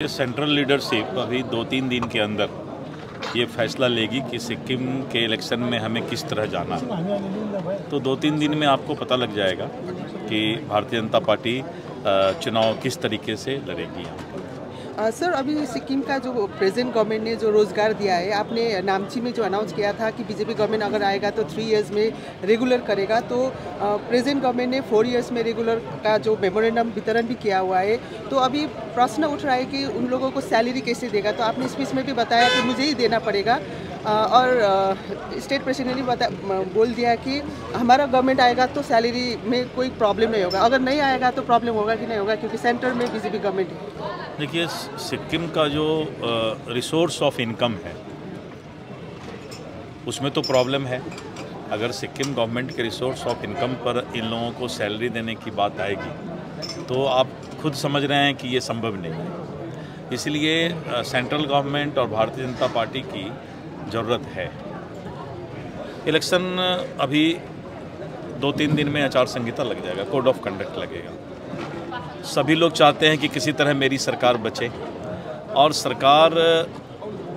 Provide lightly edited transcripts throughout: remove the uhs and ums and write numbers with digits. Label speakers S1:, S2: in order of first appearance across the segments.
S1: Central leadership अभी 2-3 दिन के अंदर ये फैसला लेगी कि सिक्किम के इलेक्शन में हमें किस तरह जाना है। तो 2-3 दिन में आपको पता लग जाएगा कि भारतीय जनता पार्टी चुनाव किस तरीके से लड़ेगी।
S2: सर, अभी सिक्किम का जो प्रेजेंट गवर्नमेंट ने जो रोज़गार दिया है, आपने नामची में जो अनाउंस किया था कि बीजेपी गवर्नमेंट अगर आएगा तो 3 इयर्स में रेगुलर करेगा, तो प्रेजेंट गवर्नमेंट ने 4 इयर्स में रेगुलर का जो मेमोरेंडम वितरण भी किया हुआ है। तो अभी प्रश्न उठ रहा है कि उन लोगों को सैलरी कैसे देगा। तो आपने स्पीच में भी बताया कि मुझे ही देना पड़ेगा, और स्टेट प्रेसिडेंट ने बोल दिया कि हमारा गवर्नमेंट आएगा तो सैलरी में कोई प्रॉब्लम नहीं होगा, अगर नहीं आएगा तो प्रॉब्लम होगा कि नहीं होगा, क्योंकि सेंटर में बीजेपी गवर्नमेंट है।
S1: देखिए, सिक्किम का जो रिसोर्स ऑफ इनकम है उसमें तो प्रॉब्लम है। अगर सिक्किम गवर्नमेंट के रिसोर्स ऑफ इनकम पर इन लोगों को सैलरी देने की बात आएगी तो आप खुद समझ रहे हैं कि ये संभव नहीं है। इसलिए सेंट्रल गवर्नमेंट और भारतीय जनता पार्टी की ज़रूरत है। इलेक्शन अभी 2-3 दिन में आचार संहिता लग जाएगा, कोड ऑफ कंडक्ट लगेगा। सभी लोग चाहते हैं कि किसी तरह मेरी सरकार बचे और सरकार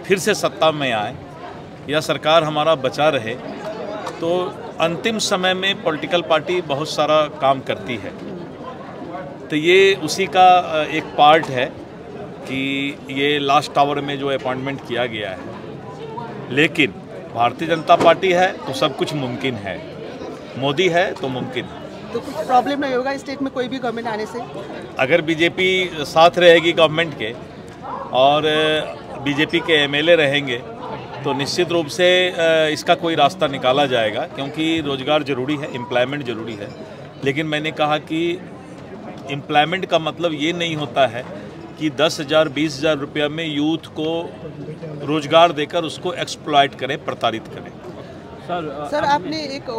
S1: फिर से सत्ता में आए या सरकार हमारा बचा रहे। तो अंतिम समय में पॉलिटिकल पार्टी बहुत सारा काम करती है, तो ये उसी का एक पार्ट है कि ये लास्ट आवर में जो अपॉइंटमेंट किया गया है। लेकिन भारतीय जनता पार्टी है तो सब कुछ मुमकिन है, मोदी है तो मुमकिन है।
S2: तो कुछ प्रॉब्लम नहीं होगा स्टेट में कोई भी गवर्नमेंट आने से?
S1: अगर बीजेपी साथ रहेगी गवर्नमेंट के और बीजेपी के एमएलए रहेंगे तो निश्चित रूप से इसका कोई रास्ता निकाला जाएगा, क्योंकि रोजगार ज़रूरी है, एम्प्लॉयमेंट ज़रूरी है। लेकिन मैंने कहा कि एम्प्लॉयमेंट का मतलब ये नहीं होता है कि 10,000 20,000 रुपया में यूथ को रोजगार देकर उसको एक्सप्लॉइट करें, प्रताड़ित करें।
S2: सर, आपने एक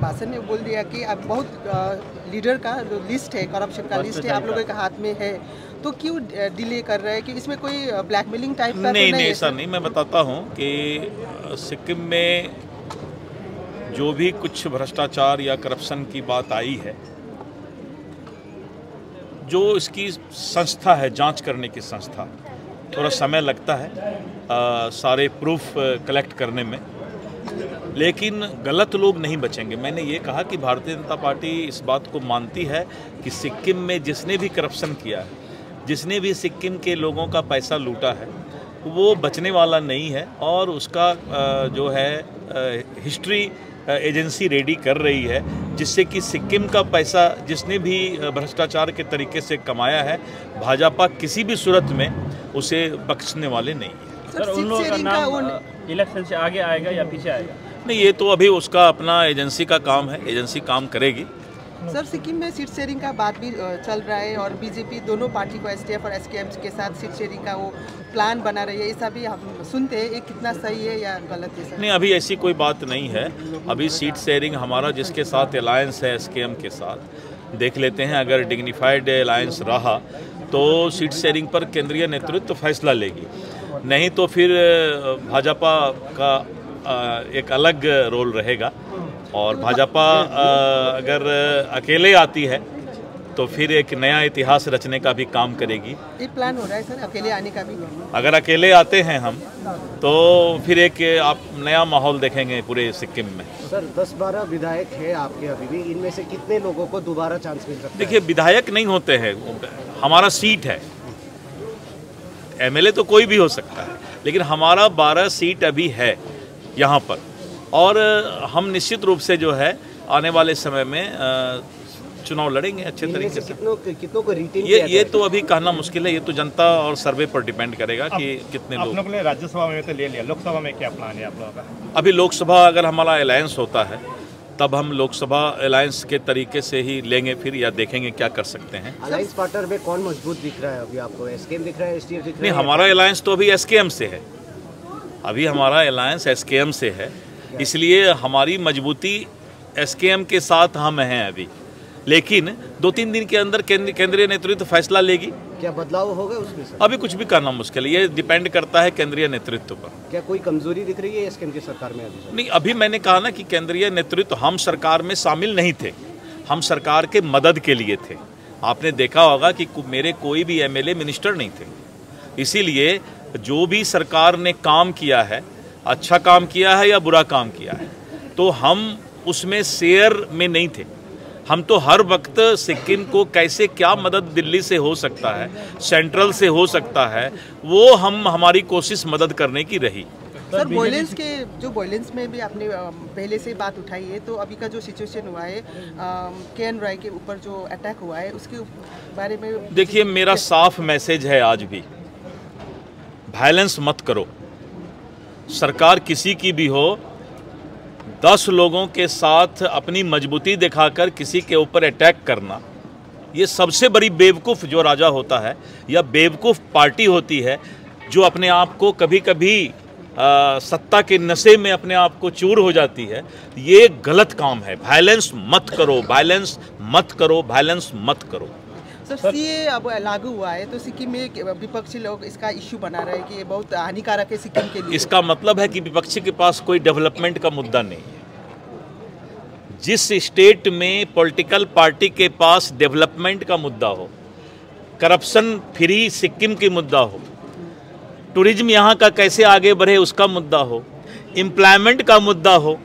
S2: भाषण में बोल दिया कि आप बहुत लीडर का जो लिस्ट है, करप्शन का लिस्ट है, आप लोगों के हाथ में है, तो क्यों डिले कर रहे हैं? कि इसमें कोई ब्लैकमेलिंग टाइप का
S1: नहीं, ऐसा नहीं। मैं बताता हूँ कि सिक्किम में जो भी कुछ भ्रष्टाचार या करप्शन की बात आई है, जो इसकी संस्था है, जांच करने की संस्था, थोड़ा समय लगता है सारे प्रूफ कलेक्ट करने में, लेकिन गलत लोग नहीं बचेंगे। मैंने ये कहा कि भारतीय जनता पार्टी इस बात को मानती है कि सिक्किम में जिसने भी करप्शन किया है, जिसने भी सिक्किम के लोगों का पैसा लूटा है, वो बचने वाला नहीं है। और उसका जो है हिस्ट्री एजेंसी रेडी कर रही है, जिससे कि सिक्किम का पैसा जिसने भी भ्रष्टाचार के तरीके से कमाया है, भाजपा किसी भी सूरत में उसे बख्शने वाले नहीं है।
S3: सर, उन लोगों का नाम इलेक्शन से आगे आएगा या पीछे आएगा?
S1: नहीं, ये तो अभी उसका अपना एजेंसी का काम है, एजेंसी काम करेगी।
S2: सर, सिक्किम में सीट शेयरिंग का बात भी चल रहा है और बीजेपी दोनों पार्टी को एसटीएफ और एसकेएम के साथ सीट शेयरिंग का वो प्लान बना रही है। ऐसा भी हम सुनते हैं, ये कितना सही है या गलत है? सर
S1: नहीं, अभी ऐसी कोई बात नहीं है। अभी सीट शेयरिंग हमारा जिसके साथ अलायंस है, एसकेएम के साथ, देख लेते हैं। अगर डिग्निफाइड अलायंस रहा तो सीट शेयरिंग पर केंद्रीय नेतृत्व फैसला लेगी, नहीं तो फिर भाजपा का एक अलग रोल रहेगा। और भाजपा अगर अकेले आती है तो फिर एक नया इतिहास रचने का भी काम करेगी।
S2: ये प्लान हो रहा है सर, अकेले आने का भी?
S1: अगर अकेले आते हैं हम तो फिर एक आप नया माहौल देखेंगे पूरे सिक्किम में।
S4: सर, 10-12 विधायक है आपके अभी भी, इनमें से कितने लोगों को दोबारा चांस मिल सकता है?
S1: देखिए, विधायक नहीं होते हैं, हमारा सीट है। एमएलए तो कोई भी हो सकता है, लेकिन हमारा 12 सीट अभी है यहाँ पर, और हम निश्चित रूप से जो है आने वाले समय में चुनाव लड़ेंगे अच्छे तरीके से।
S4: कितनों को रिटेन
S1: ये तो अभी कहना मुश्किल है। ये तो जनता और सर्वे पर डिपेंड करेगा कि कितने लोग।
S3: आप लोगों ने राज्यसभा में तो ले लिया, लोकसभा में क्या प्लान है आप लोगों का?
S1: अभी लोकसभा अगर हमारा अलायंस होता है तब हम लोकसभा अलायंस के तरीके से ही लेंगे फिर, या देखेंगे क्या कर सकते हैं।
S4: अलायंस पार्टनर में कौन मजबूत दिख रहा है अभी आपको? एसकेएम दिख रहा है, एसटीएफ दिख रहा है?
S1: नहीं, हमारा अलायंस तो अभी एसकेएम से है। अभी हमारा अलायंस एसकेएम से है, इसलिए हमारी मजबूती एसकेएम के साथ हम हैं अभी। लेकिन 2-3 दिन के अंदर केंद्रीय नेतृत्व फैसला लेगी।
S4: क्या बदलाव होगा उसमें सर?
S1: अभी कुछ भी करना मुश्किल है, ये डिपेंड करता है केंद्रीय नेतृत्व पर।
S4: क्या कोई कमजोरी दिख रही है एसकेएम की सरकार में अभी?
S1: नहीं, अभी मैंने कहा ना कि केंद्रीय नेतृत्व, हम सरकार में शामिल नहीं थे, हम सरकार के मदद के लिए थे। आपने देखा होगा कि मेरे कोई भी एमएलए मिनिस्टर नहीं थे, इसीलिए जो भी सरकार ने काम किया है, अच्छा काम किया है या बुरा काम किया है, तो हम उसमें शेयर में नहीं थे। हम तो हर वक्त सिक्किम को कैसे क्या मदद दिल्ली से हो सकता है, सेंट्रल से हो सकता है, वो हमारी कोशिश मदद करने की रही।
S2: सर वॉयलेंस में भी आपने पहले से बात उठाई है, तो अभी का जो सिचुएशन हुआ है के.एन. रॉय के ऊपर जो अटैक हुआ है उसके बारे में
S1: देखिए, मेरा साफ मैसेज है आज भी, वायलेंस मत करो। सरकार किसी की भी हो, 10 लोगों के साथ अपनी मजबूती दिखाकर किसी के ऊपर अटैक करना, ये सबसे बड़ी बेवकूफ़ जो राजा होता है या बेवकूफ़ पार्टी होती है जो अपने आप को कभी कभी सत्ता के नशे में अपने आप को चूर हो जाती है, ये गलत काम है। वायलेंस मत करो, वायलेंस मत करो, वायलेंस मत करो।
S2: सर सीए अब लागू हुआ है, तो सिक्किम में विपक्षी लोग इसका इश्यू बना रहे हैं कि ये बहुत हानिकारक है सिक्किम के लिए।
S1: इसका मतलब है कि विपक्षी के पास कोई डेवलपमेंट का मुद्दा नहीं है। जिस स्टेट में पॉलिटिकल पार्टी के पास डेवलपमेंट का मुद्दा हो, करप्शन फ्री सिक्किम की मुद्दा हो, टूरिज्म यहाँ का कैसे आगे बढ़े उसका मुद्दा हो, एम्प्लॉयमेंट का मुद्दा हो,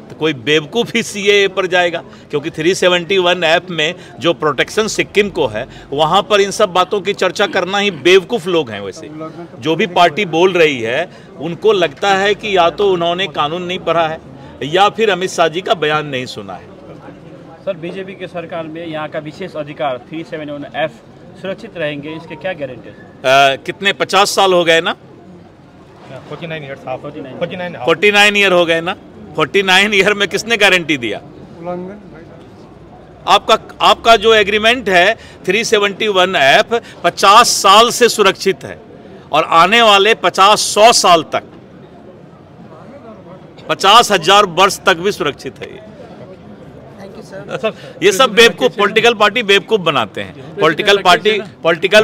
S1: तो कोई बेवकूफ़ ही सीएए पर जाएगा। क्योंकि 371 ऐप में जो प्रोटेक्शन सिक्किम को है, वहाँ पर इन सब बातों की चर्चा करना ही बेवकूफ़ लोग हैं। वैसे जो भी पार्टी बोल रही है, उनको लगता है कि या तो उन्होंने कानून नहीं पढ़ा है या फिर अमित शाह जी का बयान नहीं सुना है।
S3: सर बीजेपी के सरकार में यहाँ का विशेष अधिकार 371F सुरक्षित रहेंगे, इसके क्या गारंटी है?
S1: कितने 50 साल हो गए ना,
S3: 49
S1: ईयर हो गए ना। 49 ईयर में किसने गारंटी दिया? आपका जो एग्रीमेंट है 371 ऐप 50 साल से सुरक्षित है और आने वाले 50-100 साल तक, 50,000 वर्ष तक भी सुरक्षित है। ये सब बेवकूफ पॉलिटिकल पार्टी बेवकूफ बनाते हैं। पॉलिटिकल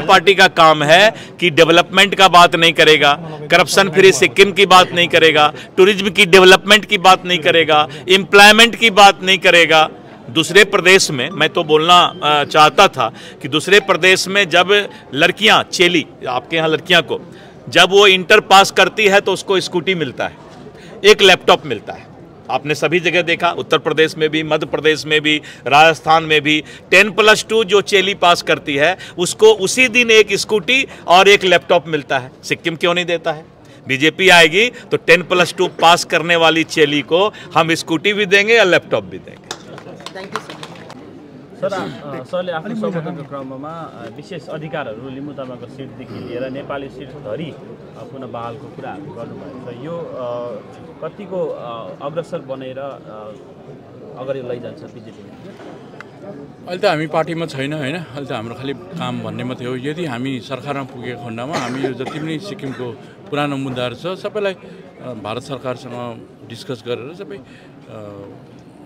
S1: पार्टी का काम है कि डेवलपमेंट का बात नहीं करेगा, करप्शन फ्री सिक्किम की बात नहीं करेगा, टूरिज्म की डेवलपमेंट की बात नहीं करेगा, एम्प्लॉयमेंट की बात नहीं करेगा। दूसरे प्रदेश में मैं तो बोलना चाहता था कि दूसरे प्रदेश में जब लड़कियां, चेली आपके यहाँ लड़कियां को जब वो इंटर पास करती है तो उसको स्कूटी मिलता है, एक लैपटॉप मिलता है। आपने सभी जगह देखा, उत्तर प्रदेश में भी, मध्य प्रदेश में भी, राजस्थान में भी 10+2 जो चेली पास करती है उसको उसी दिन एक स्कूटी और एक लैपटॉप मिलता है। सिक्किम क्यों नहीं देता है? बीजेपी आएगी तो 10+2 पास करने वाली चेली को हम स्कूटी भी देंगे या लैपटॉप भी देंगे।
S2: Thank you
S3: sir. सरले आफ्नो सम्बोधनको क्रममा विशेष अधिकारहरू लिम्बू तामाङको सिटदेखि लिएर नेपाली सिटधरि पुनः बहालको कुराहरू गर्नुभएको छ। यो कतिको अग्रसर बनेर अगाडि लैजान्छ बिजेपीले?
S5: अहिले त हामी पार्टीमा छैन होइन, अहिले त हाम्रो खालि काम भन्ने मात्रै हो। यदि हामी सरकारमा पुगेको खण्डमा हामी यो जति पनि सिक्किमको पुरानो मुद्दाहरू छ सबैलाई भारत सरकारसँग डिस्कस गरेर सबै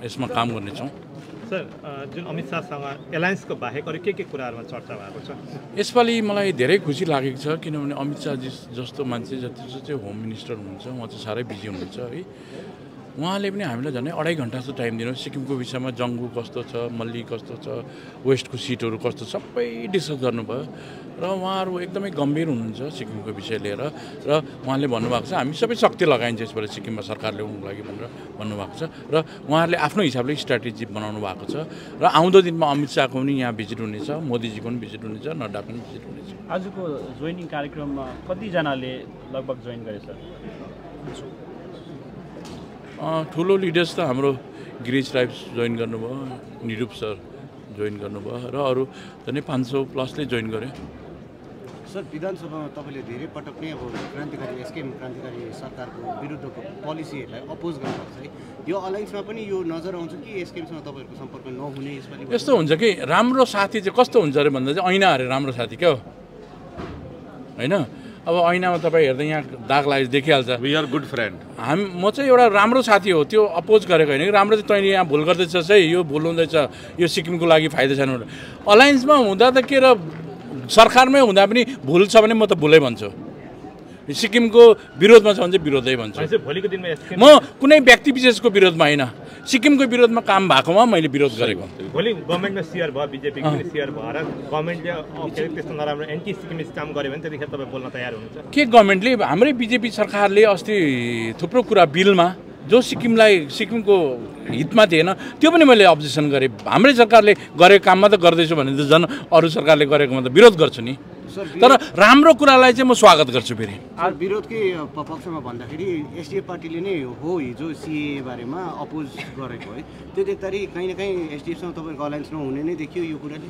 S5: यसमा काम गर्नेछौँ।
S6: सर, जुन अमित शाहसँग एलायन्सको बाहेक अरू के कुराहरूमा चर्चा भएको छ?
S5: यसपालि मलाई धेरै खुसी लागेको छ, किनभने अमित शाह जस्तो मान्छे जति चाहिँ होम मिनिस्टर हुनुहुन्छ, उहाँ चाहिँ साह्रै बिजी हुनुहुन्छ है। उहाँले पनि हामीलाई झन् 2.5 घन्टा जस्तो टाइम दिनु, सिक्किमको विषयमा जङ्गु कस्तो छ, मल्ली कस्तो छ, वेस्टको सिटहरू कस्तो, सबै डिस्कस गर्नुभयो र उहाँहरू एकदमै गम्भीर हुनुहुन्छ सिक्किमको विषय लिएर। र उहाँले भन्नुभएको छ हामी सबै शक्ति लगाइन्छ यसबाट सिक्किममा सरकार ल्याउनुको लागि भनेर भन्नुभएको छ र उहाँहरूले आफ्नो हिसाबले स्ट्राटेजी बनाउनु भएको छ। र आउँदो दिनमा अमित शाहको पनि यहाँ भिजिट हुनेछ, मोदीजीको पनि भिजिट हुनेछ, नड्डाको पनि भिजिट हुनेछ।
S3: आजको जोइनिङ कार्यक्रममा कतिजनाले लगभग जोइन गरे सर?
S5: ठुलो लिडर्स त हाम्रो गिरिज राइब्स जोइन गर्नुभयो, निरूप सर जोइन गर्नुभयो र अरू झन् 500+ जोइन गरे।
S4: सर, विधानसभामा तपाईँले धेरै पटक नै अब एसकेएम क्रान्तिकारी सरकारको विरुद्धको पोलिसीहरूलाई अपोज गर्नुभएको छ है। यो अलायन्समा पनि यो नजर आउँछ कि एसकेएमसँग तपाईँहरूको सम्पर्क नहुने? यसपालि
S5: यस्तो हुन्छ कि राम्रो साथी चाहिँ कस्तो हुन्छ अरे भन्दा चाहिँ ऐना अरे राम्रो साथी क्या हो होइन। अब ऐनामा तपाईँ हेर्दा यहाँ दाग लागेको देखिहाल्छ।
S1: We are good friend.
S5: म चाहिँ एउटा राम्रो साथी हो, त्यो अपोज गरेको होइन कि राम्रो चाहिँ तैँले यहाँ भुल गर्दैछस् है, यो भुल हुँदैछ, यो सिक्किमको लागि फाइदा छैन। अलायन्समा हुँदा त के र सरकारमै हुँदा पनि भुल छ भने म त भुलै भन्छु, सिक्किमको विरोधमा छ भने चाहिँ विरोधै भन्छु।
S6: भोलिको दिनमा
S5: म कुनै व्यक्ति विशेषको विरोधमा होइन, सिक्किमको विरोधमा काम भएकोमा मैले विरोध गरेको।
S6: भोलि गभर्मेन्टमा सेयर भयो, बिजेपी पनि सेयर भएर गभर्मेन्टले त्यस्तो नराम्रो एन्टी सिक्किमिस्ट काम गर्यो भने त्यतिखेर तपाईँ बोल्न तयार हुनुहुन्छ?
S5: के गभर्मेन्टले, हाम्रै बिजेपी सरकारले अस्ति थुप्रो कुरा बिलमा जो सिक्किमको हितमा थिएन त्यो पनि मैले अब्जेक्सन गरेँ। हाम्रै सरकारले गरेको काममा त गर्दैछु भने त झन् अरू सरकारले गरेकोमा त विरोध गर्छु नि। तर राम्रो कुरालाई चाहिँ म स्वागत गर्छु। फेरि
S4: विरोधकै पक्षमा भन्दाखेरि एसडिएफ पार्टीले नै हो हिजो सिए बारेमा अपोज गरेको है, त्यो देख्दाखेरि कहीँ न कहीँ एसडिएफसँग तपाईँको अलायन्स नहुने नै देखियो यो कुराले?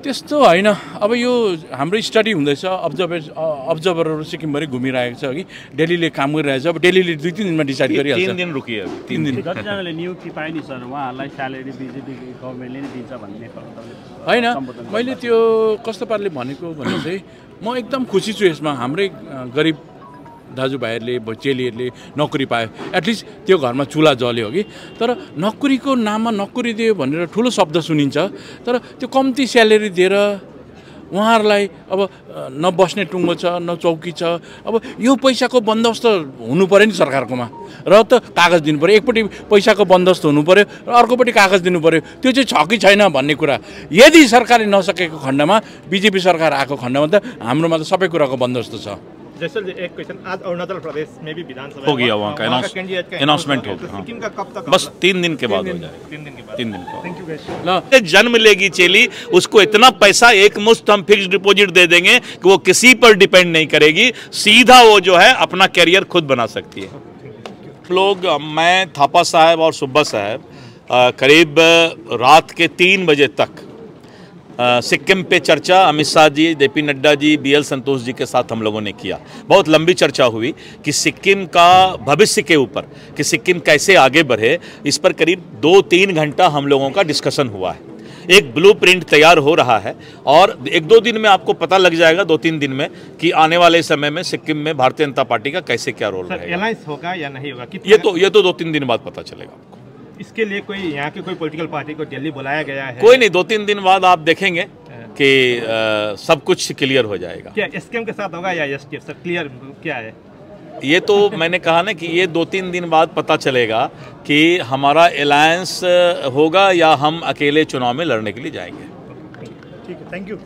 S5: त्यस्तो होइन। अब यो हाम्रो स्टडी हुँदैछ, अब्जर्भरहरू सिक्किमभरि घुमिरहेको छ कि दिल्लीले काम गरिरहेछ। अब दिल्लीले 2-3 दिनमा डिसाइड गरिहाल्छ।
S1: 3 दिन रुकियो, 3 दिन।
S3: जतिजनाले नियुक्ति पाए नि सर उहाँहरूलाई स्यालेरी बिजेपी गभर्मेन्टले नै दिन्छ भन्ने
S5: होइन। मैले त्यो कस्तो पाराले भनेको भने चाहिँ म एकदम खुसी छु यसमा। हाम्रै गरिब दाजुभाइहरूले चेलीहरूले नोकरी पायो, एटलिस्ट त्यो घरमा चुल्हा जल्यो कि। तर नोकरीको नाममा नोकरी दियो भनेर ठुलो शब्द सुनिन्छ, तर त्यो कम्ती स्यालेरी दिएर उहाँहरूलाई अब न बस्ने टुङ्गो छ न चौकी छ। अब यो पैसाको बन्दोबस्त हुनु पऱ्यो नि सरकारकोमा, र त कागज दिनु पऱ्यो। एकपट्टि पैसाको बन्दोबस्त हुनु पऱ्यो र अर्कोपट्टि कागज दिनु पऱ्यो। त्यो चाहिँ छ कि छैन भन्ने कुरा यदि सरकारले नसकेको खण्डमा, बिजेपी सरकार आएको खण्डमा त हाम्रोमा त सबै कुराको बन्दोबस्त छ।
S6: जैसल जी, एक क्वेश्चन, आज अरुणाचल प्रदेश में भी विधानसभा
S1: हो गया, वहाँ का अनाउंसमेंट हो गया।
S6: सिक्किम का कब तक?
S1: बस 3 दिन के बाद हो जाएगा।
S6: 3 दिन के बाद।
S1: 3 दिन के बाद।
S6: Thank you guys.
S1: जन्म लेगी चेली, उसको इतना पैसा एक मुश्त हम फिक्स डिपॉजिट दे देंगे कि वो किसी पर डिपेंड नहीं करेगी, सीधा वो जो है अपना कैरियर खुद बना सकती है। लोग, मैं, थापा साहब और सुब्बा साहब करीब रात के 3 बजे तक सिक्किम पे चर्चा अमित शाह जी, जेपी नड्डा जी, बीएल संतोष जी के साथ हम लोगों ने किया। बहुत लंबी चर्चा हुई कि सिक्किम का भविष्य के ऊपर, कि सिक्किम कैसे आगे बढ़े, इस पर करीब 2-3 घंटा हम लोगों का डिस्कशन हुआ है। एक ब्लूप्रिंट तैयार हो रहा है और 1-2 दिन में आपको पता लग जाएगा, 2-3 दिन में, कि आने वाले समय में सिक्किम में भारतीय जनता पार्टी का कैसे क्या रोल रहेगा।
S6: अलायंस होगा या नहीं होगा?
S1: ये तो 2-3 दिन बाद पता चलेगा आपको।
S6: इसके लिए कोई यहाँ के कोई पॉलिटिकल पार्टी को दिल्ली बुलाया गया है?
S1: कोई नहीं, 2-3 दिन बाद आप देखेंगे कि सब कुछ क्लियर हो जाएगा।
S6: क्या एसकेएम के साथ होगा या एसटीएफ? सर क्लियर क्या है?
S1: ये तो मैंने कहा ना कि ये 2-3 दिन बाद पता चलेगा कि हमारा अलायंस होगा या हम अकेले चुनाव में लड़ने के लिए जाएंगे।
S6: ठीक है, थैंक यू।